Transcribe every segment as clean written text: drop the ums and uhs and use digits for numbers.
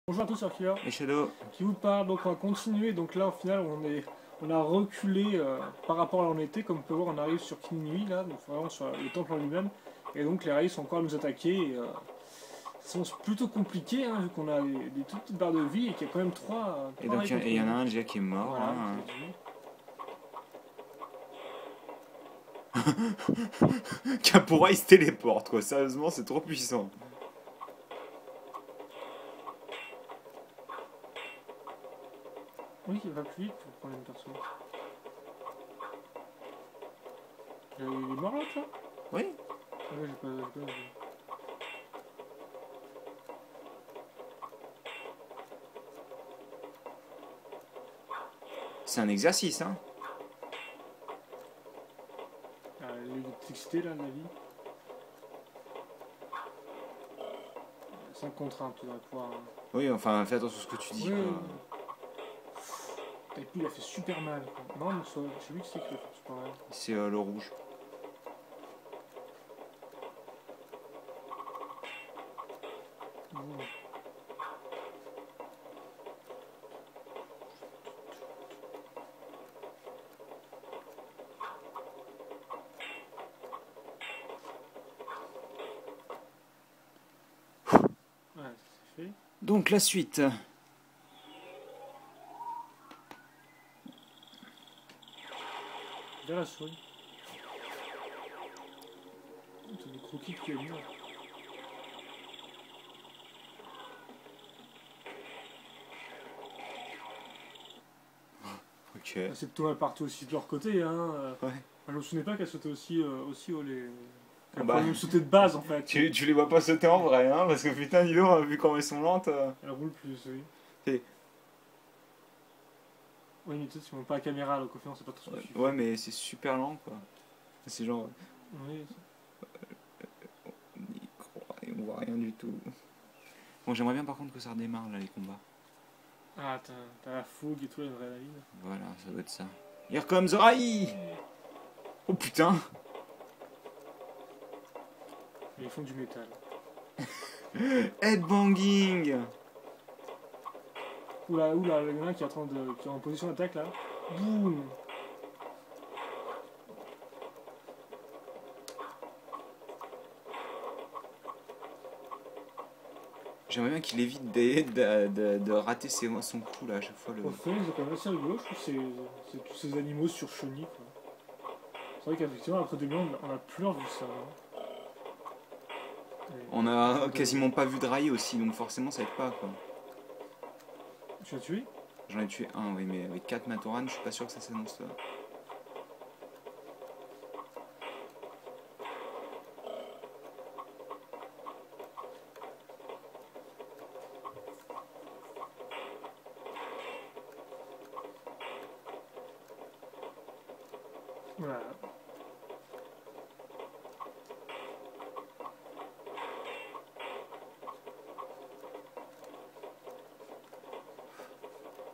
Bonjour à tous, c'est Killer Et Shadow. qui vous parle. Donc on va continuer. Donc là au final on a reculé par rapport à là où on était. Comme vous pouvez voir, on arrive sur Kinui là, donc vraiment sur le temple en lui-même. Et donc les rails sont encore à nous attaquer. Sont plutôt compliqués hein, vu qu'on a des toutes petites barres de vie et qu'il y a quand même Et trois donc rails contre il y en a nous. un déjà qui est mort. Voilà, Hein. Kapora il se téléporte quoi, sérieusement c'est trop puissant. Oui, il va plus vite pour prendre une personne. Il est mort là, tu vois. Oui. Ah ouais, j'ai pas vu. C'est un exercice hein. Ah, l'électricité là, la vie. 5 contre 1, tu devrais pouvoir. Oui enfin fais attention à ce que tu dis Oui, quoi. et puis il a fait super mal. Quoi. Non, mais c'est lui qui sait qu'il a fait super mal. C'est le rouge. Ouh. Ouais, c'est fait. Donc la suite. Vers la souris. T'as des croquis qui est mort. Ok. C'est plutôt mal parti aussi de leur côté. Hein. Ouais. Je me souvenais pas qu'elle sautait aussi haut les. Qu'elle Bah, pouvait même sauter de base en fait. tu les vois pas sauter en vrai hein, parce que putain dis donc, vu comment elles sont lentes. Elle roule plus, oui. Et- Oui, mais peut-être qu'ils n'ont pas la caméra, donc au final on sait pas trop ce que tu fais. Ouais mais c'est super lent quoi. C'est genre. Oui, On voit rien du tout. Bon j'aimerais bien par contre que ça redémarre là les combats. ah, t'as la fougue et tout, la vraie ligne. Voilà, ça doit être ça. Here comes the Rai. Oh putain. Mais ils font du métal. Headbanging. Oula, il y en a un qui est qui est en position d'attaque là. Boum. J'aimerais bien qu'il évite de rater son coup là à chaque fois. Au fait, c'est quand même assez rigolo, je trouve, c'est tous ces animaux sur chenilles. Quoi. C'est vrai qu'effectivement, après 2000 ans, on a plus revu ça. Hein. On a quasiment pas vu de Rai aussi, donc forcément ça aide pas quoi. Tu l'as tué? J'en ai tué un, oui, mais avec 4 Matoran, je suis pas sûr que ça s'annonce là. Voilà.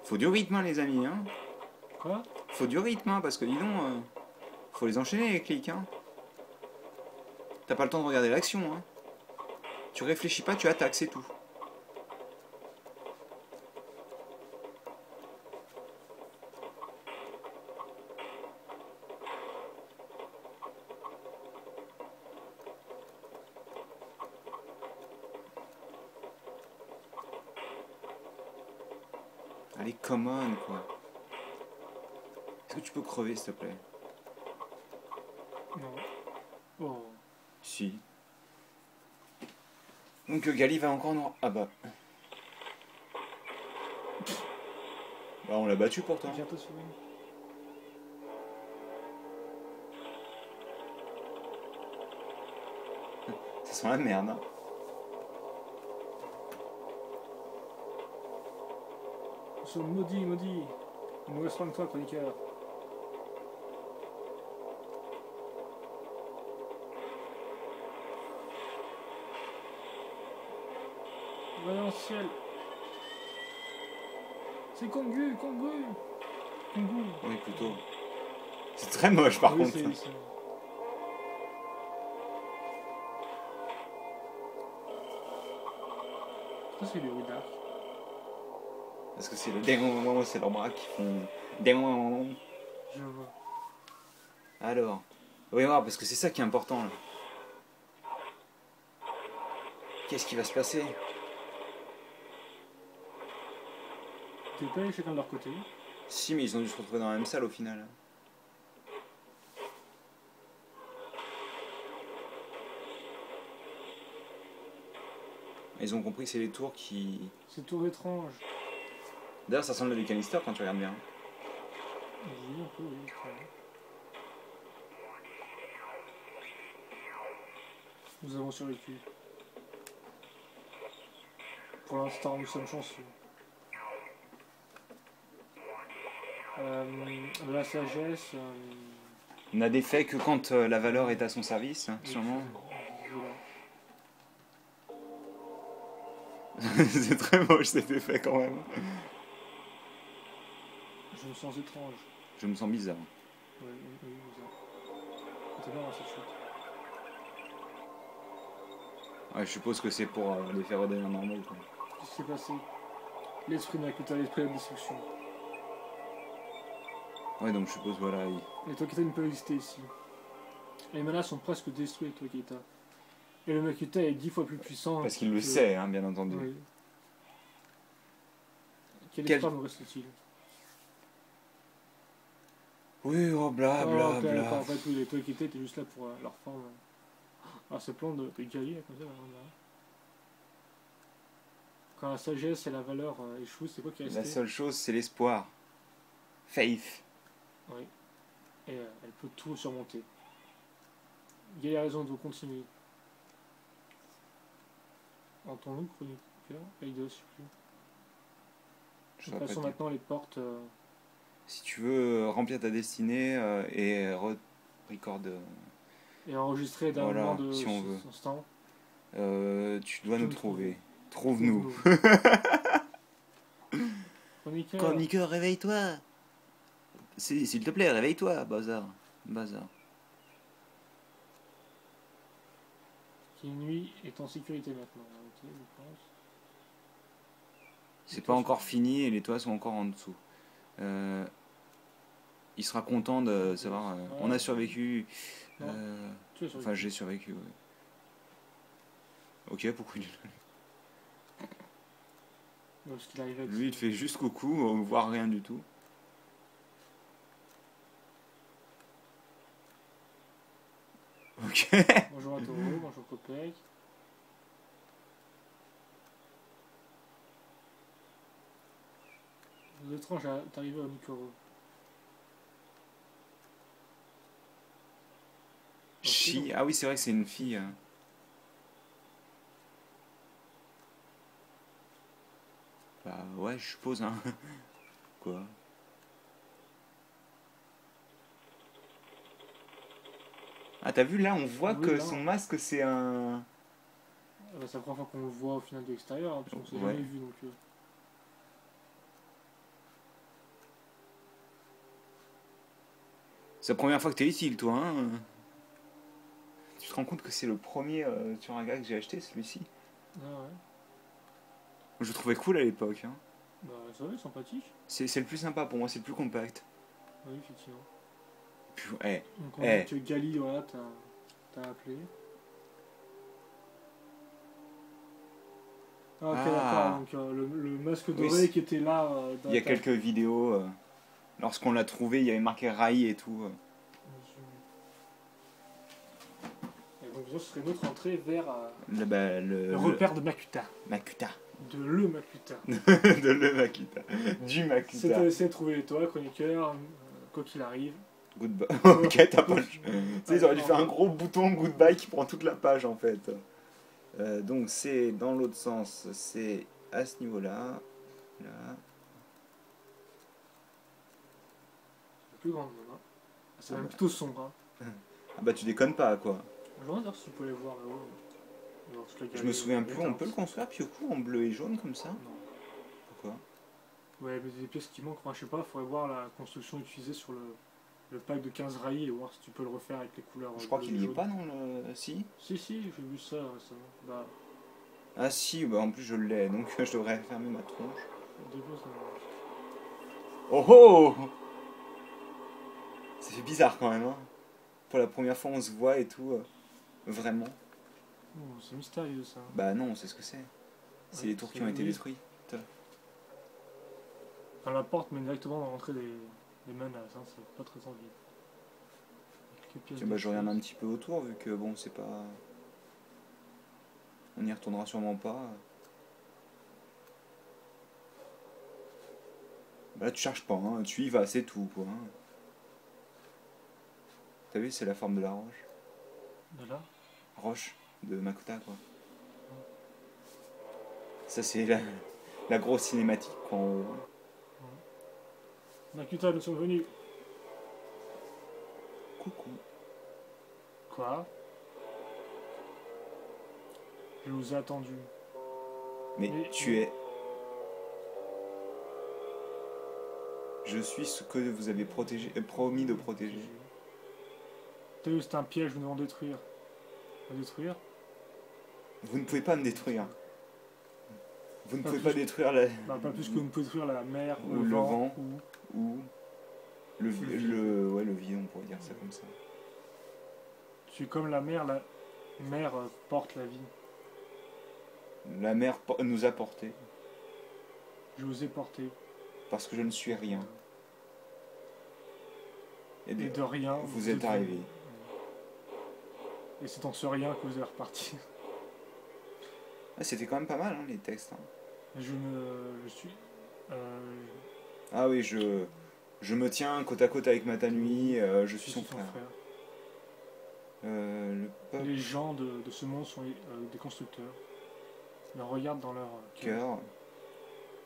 Faut du rythme, hein, les amis, hein. Quoi? Faut du rythme, hein, parce que dis donc, faut les enchaîner les clics, hein. T'as pas le temps de regarder l'action, hein. Tu réfléchis pas, tu attaques, c'est tout. Allez, come on, quoi. Est-ce que tu peux crever, s'il te plaît? Non. Oh. Si. Donc Gali va encore nous... Ah bah. Bah on l'a battu pourtant. Bientôt sur lui. Ça sent la merde, hein. Nous sommes maudits, maudits. Il nous reste loin de toi, chroniqueur. Va dans le ciel. C'est Kongu, Kongu. Kongu. Oui, plutôt. C'est très moche par Oui, contre. c'est... Ça, c'est les bruits d'arc. Parce que c'est le ding, c'est leurs bras qui font ding. Je vois. Alors, oui, voir parce que c'est ça qui est important là. Qu'est-ce qui va se passer? T'es pas allé chacun de leur côté. Si, mais ils ont dû se retrouver dans la même salle au final. Ils ont compris que c'est les tours qui... C'est tour étrange. D'ailleurs, ça ressemble à du canister quand tu regardes bien. Oui, un peu, oui. Nous avons survécu. Pour l'instant, nous sommes chanceux. La sagesse. N'a d'effet que quand la valeur est à son service, sûrement. C'est très moche cet effet quand même. Je me sens étrange. Je me sens bizarre. Oui, bizarre. T'es bien dans cette chute. Ouais, je suppose que c'est pour les faire redevenir normaux. Qu'est-ce qui s'est passé? L'esprit Makuta, l'esprit de la destruction. Ouais, donc je suppose, voilà. Les Tokita ne peuvent exister ici. Les manas sont presque détruits, les Tokita. Et le Makuta est 10 fois plus puissant. Parce qu'il le sait, hein, bien entendu. Oui. Quel espoir nous reste-t-il? Oui, oh bla bla bla. En fait, oui, les Tokita étaient juste là pour leur forme. Alors, ce plan de Gali, comme ça, là. Quand la sagesse et la valeur échouent, c'est quoi qui reste? La seule chose, c'est l'espoir. Faith. Oui. Et elle peut tout surmonter. Gali a raison de continuer. Entends-nous, chroniqueur? Aïda, je sais plus. De toute façon, maintenant, les portes... Si tu veux remplir ta destinée et record... Et enregistrer d'un moment de si on veut. instant. Tu dois nous trouver. Trouve-nous. Chroniqueur, réveille-toi. S'il te plaît, réveille-toi, bazar. Kinui est en sécurité maintenant. Ok, je pense. C'est pas encore fini et les toits sont encore en dessous. Il sera content de savoir. On a survécu. Enfin, j'ai survécu. Ouais. Ok, pourquoi il est là? Parce qu'il arrive Lui, il fait juste coucou, voire rien du tout. Ok. Bonjour à Toro, bonjour Kopek. C'est étrange d'arriver au Mikoro. Chi. Ah oui, c'est vrai que c'est une fille. Bah ouais, je suppose, hein. Quoi? Ah, t'as vu là, on voit que son masque c'est un... C'est la première fois qu'on le voit au final de l'extérieur, hein, parce qu'on s'est jamais vu donc... C'est la première fois que t'es utile, toi, hein? Tu te rends compte que c'est le premier sur un gars que j'ai acheté, celui-ci? Ah ouais. Je le trouvais cool à l'époque, hein. Bah ça va, sympathique. C'est le plus sympa pour moi, c'est le plus compact. Oui, effectivement. Puis, donc on dit que Gali, voilà, t'as appelé. Ah ok, d'accord, donc le masque doré qui était là... il y a quelques vidéos, lorsqu'on l'a trouvé, il y avait marqué Rai et tout. Et donc ce serait notre entrée vers le repère de Makuta. Makuta. De le Makuta. De le Makuta. Du Makuta. C'est essayer de trouver les toits, chroniqueur, quoi qu'il arrive. Goodbye. Ok, t'as pas le... Tu sais, ils auraient dû faire un gros bouton goodbye qui prend toute la page en fait. Donc c'est dans l'autre sens, c'est à ce niveau-là. Là. C'est plus grand même. Hein. C'est même plutôt sombre. Hein. Ah bah tu déconnes pas quoi. Je me demande si tu peux les voir là-haut. Je me souviens plus, on peut le construire Pioku en bleu et jaune comme ça? Non. Pourquoi? Ouais, mais des pièces qui manquent, enfin, je sais pas, il faudrait voir la construction utilisée sur le pack de 15 rails et voir si tu peux le refaire avec les couleurs. Je crois qu'il n'y est pas dans le... Si? Si, j'ai vu ça récemment. Bah... Ah si, bah en plus je l'ai, donc je devrais fermer ma tronche. dépose le... Oh oh! Ça fait bizarre quand même, hein. Pour la première fois, on se voit et tout. Vraiment. Oh, c'est mystérieux ça. Bah non, on sait ce que c'est. C'est Ouais, les tours qui ont été détruites. Enfin, la porte mène directement dans l'entrée des menaces, hein, c'est pas très envie. Quelques pièces Tiens, bah je regarde un détruites. petit peu autour vu que bon, c'est pas. On n'y retournera sûrement pas. Bah là, tu cherches pas, hein. Tu y vas, c'est tout quoi. Hein. T'as vu, c'est la forme de la roche. De là? Roche de Makuta quoi. Ça, c'est la grosse cinématique quoi. En haut. Makuta, nous sommes venus. Coucou. Quoi? Je vous ai attendu. Mais Mais- tu es. Je suis ce que vous avez promis de protéger. T'as vu, c'est un piège, nous devons détruire. À détruire? Vous ne pouvez pas me détruire. Vous ne Pas pouvez plus- pas détruire la. Bah, pas plus que vous ne pouvez détruire la mer, Ou le le vent, vent. ou... Ou. Le vide. Ouais, le vide, on pourrait dire ça comme ça. Tu es comme la mer porte la vie. La mer nous a portés. Je vous ai porté. Parce que je ne suis rien. Et Et de rien, vous êtes arrivés. Et c'est en ce rien que vous êtes reparti. Ah, c'était quand même pas mal, hein, les textes. Hein. Je suis... Ah oui, je me tiens côte à côte avec Matanui, je suis son frère. Le peuple Les gens de ce monde sont des constructeurs. Ils regardent dans leur cœur.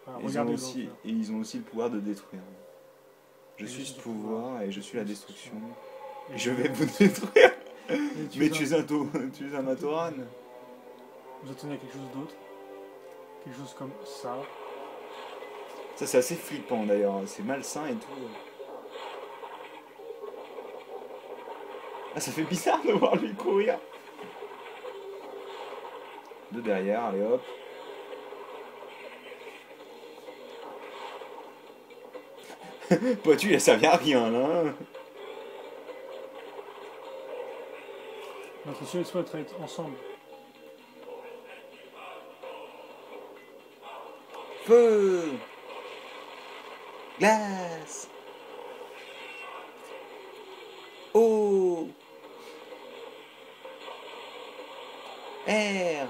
Enfin, Ils regardez ont dans leur aussi, cœur. et ils ont aussi le pouvoir de détruire. Je Et suis ce pouvoir et je suis la destruction. Et Je vais vous détruire. Et Mais tu es un Matoran. Vous attendez à quelque chose d'autre? Quelque chose comme ça. Ça c'est assez flippant d'ailleurs, c'est malsain et tout. Ah, ça fait bizarre de voir lui courir. De derrière, allez hop. Poitu, il a servi à rien là. Hein. Notre seul espoir est d'être ensemble. Feu. Glace. Eau. Air.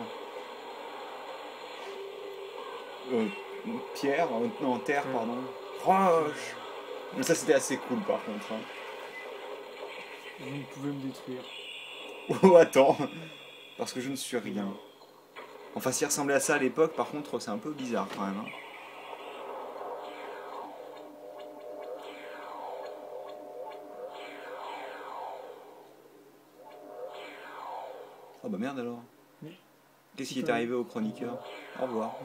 Pierre, non, terre, pardon. Roche. Mais ça c'était assez cool par contre. Hein. Vous ne pouvez me détruire. Oh attends. Parce que je ne suis rien. Enfin s'il ressemblait à ça à l'époque, par contre c'est un peu bizarre quand même. Hein. Oh bah merde alors. Mais Qu'est-ce qui est arrivé au chroniqueur? Au revoir.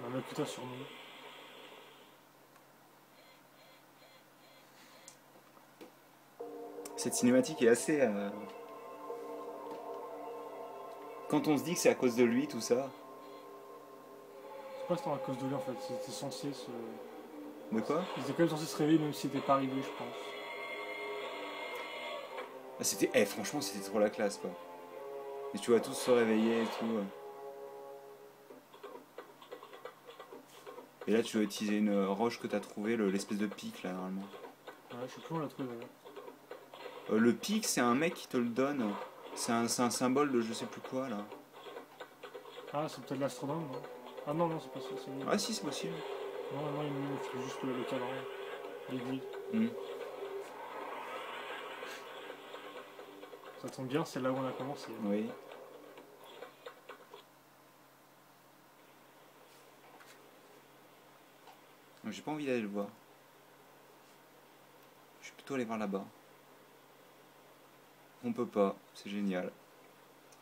On a Makuta sur nous. Cette cinématique est assez... Quand on se dit que c'est à cause de lui tout ça... C'est pas tant à cause de lui en fait, c'était censé se... De quoi? Ils étaient quand même censés se réveiller même s'il n'était pas arrivé, je pense. Ah, c'était... franchement c'était trop la classe quoi. Et tu vois tous se réveiller et tout. Et là tu vas utiliser une roche que t'as trouvée, l'espèce de pic là normalement. Ouais, je sais plus où on l'a trouvé d'ailleurs. Le pic c'est un mec qui te le donne. C'est un symbole de je sais plus quoi là. Ah, c'est peut-être l'astronome, non? Ah non, non, c'est pas ça, c'est lui. Ah si c'est possible. Non, non, il fait juste le cadran. L'aiguille. Ça tombe bien, c'est là où on a commencé. Oui. J'ai pas envie d'aller le voir. Je suis plutôt allé voir là-bas. On peut pas, c'est génial.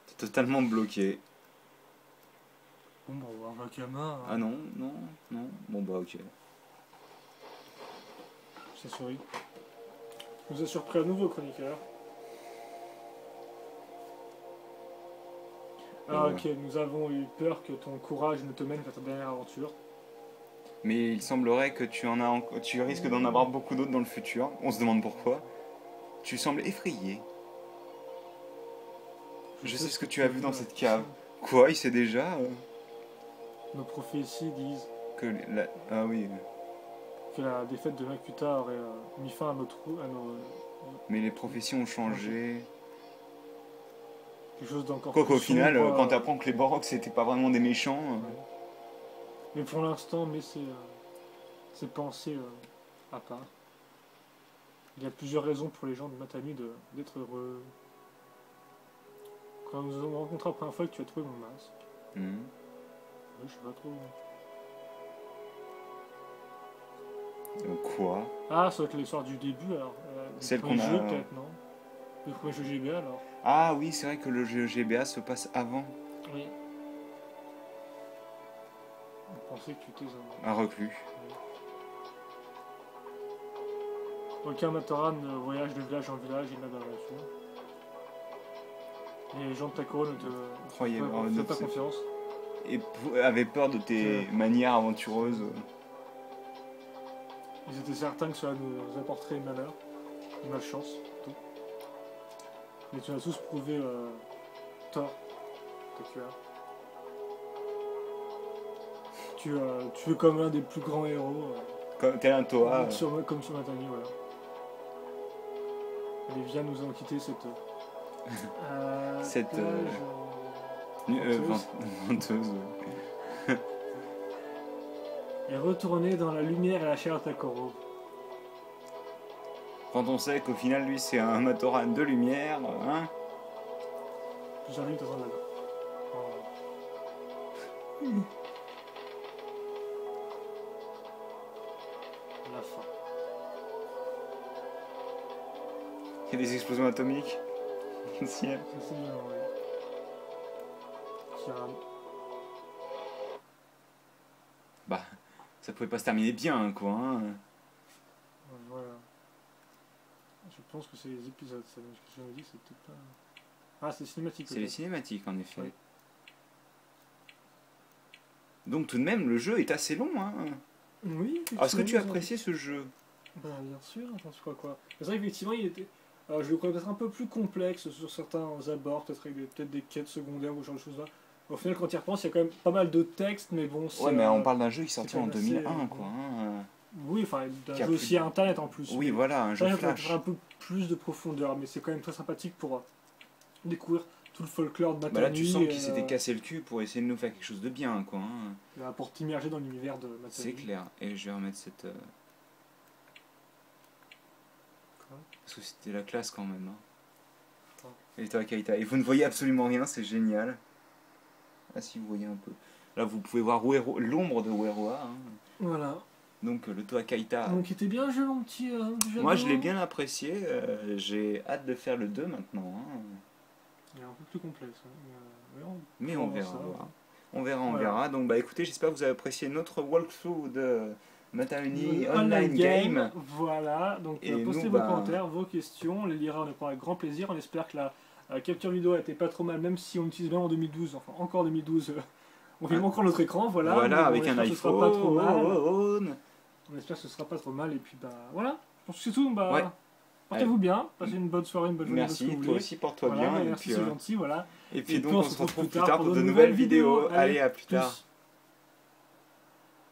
C'est totalement bloqué. Bon, bah, on va voir Vakama. Hein. Ah non, non, non. Bon bah ok. Ça sourit. Nous a surpris un nouveau chroniqueur. Ah ok, nous avons eu peur que ton courage ne te mène vers ta dernière aventure. Mais il semblerait que tu risques d'en avoir beaucoup d'autres dans le futur. On se demande pourquoi. Tu sembles effrayé. Je sais ce que tu as vu dans cette cave. Quoi, il sait déjà Nos prophéties disent Ah oui. que la défaite de Makuta aurait mis fin à nos... Mais les prophéties ont changé. Quelque chose d'encore Quoi plus qu'au final, sombre, quand t'apprends que les Boroks c'était pas vraiment des méchants... Mais pour l'instant, mais c'est pensé à part. Il y a plusieurs raisons pour les gens de Matami d'être heureux. Quand nous avons rencontré la première fois que tu as trouvé mon masque. Oui, je sais pas trop. Quoi? Ah, ça va être l'histoire du début alors. Celle qu'on a... jeu peut-être, non? Le premier jeu GBA alors. Ah oui, c'est vrai que le jeu GBA se passe avant. Oui. On pensait que tu étais un reclus. Oui. Aucun Matoran voyage de village en village, il n'a d'aventure. Et les gens de Takoro ne te font pas confiance. Et avaient peur de tes manières aventureuses. Ils étaient certains que cela nous apporterait malheur, malchance, tout. Mais tu as tous prouvé tort que tu as. Tu es comme l'un des plus grands héros. T'es un Toa. Comme sur Matami, voilà. Les Viens nous ont quitté cette venteuse. Et retourner dans la lumière et la chair de Takoro. Quand on sait qu'au final, lui, c'est un Matoran de lumière, hein. Plusieurs minutes dans un lago. La fin. Il y a des explosions atomiques. C'est bien, oui. Kiran. Bah, ça pouvait pas se terminer bien, quoi. Hein. Voilà. Je pense que c'est les épisodes, ça. Ce que je me dis, c'est peut-être pas. Ah, c'est cinématique. C'est les cinématiques, en effet. Oui. Donc, tout de même, le jeu est assez long, hein. Oui. Alors, est-ce que tu as apprécié ce jeu? Ben, bien sûr. Attends, tu crois quoi? C'est vrai qu'effectivement, il était. Je le crois peut-être un peu plus complexe sur certains abords, peut-être avec des quêtes secondaires ou ce genre de choses-là. Au final, quand tu y repenses, il y a quand même pas mal de textes, mais bon. Ouais, mais on parle d'un jeu qui est sorti en 2001, quoi. Hein. Oui, enfin, d'un jeu aussi à internet en plus. Oui, voilà, un jeu flash. Un peu plus de profondeur, mais c'est quand même très sympathique pour découvrir tout le folklore de Matami. Bah là, tu sens qu'il s'était cassé le cul pour essayer de nous faire quelque chose de bien, quoi. Hein. Pour t'immerger dans l'univers de Matami. C'est clair. Et je vais remettre cette... Parce que c'était la classe quand même. Hein. Et toi, Kaita. Et vous ne voyez absolument rien, c'est génial. Ah si, vous voyez un peu. Là, vous pouvez voir l'ombre de Ueroa. Hein. Voilà. Donc, le Toa Kaita. Donc, il était bien le jeu, mon petit jeu. Moi, je l'ai bien apprécié. J'ai hâte de faire le 2 maintenant. Hein. Il est un peu plus complexe. Hein. Mais on verra. On verra. Donc, bah écoutez, j'espère que vous avez apprécié notre walkthrough de Matami Online Game. Voilà. Donc, postez vos commentaires, vos questions. On les lira, on les prend avec grand plaisir. On espère que la capture vidéo a été pas trop mal, même si on utilise bien en 2012. Enfin, encore 2012. On filme encore notre écran, voilà. Voilà, avec un iPhone. Pas trop mal. On espère que ce sera pas trop mal. Et puis, bah voilà. Je pense que c'est tout. Bah, ouais. Portez-vous bien. Passez une bonne soirée, une bonne journée. Merci, toi aussi, porte-toi bien. Merci, c'est gentil. Voilà. Et puis donc, on se retrouve plus tard pour de nouvelles vidéos. Allez, à plus tard.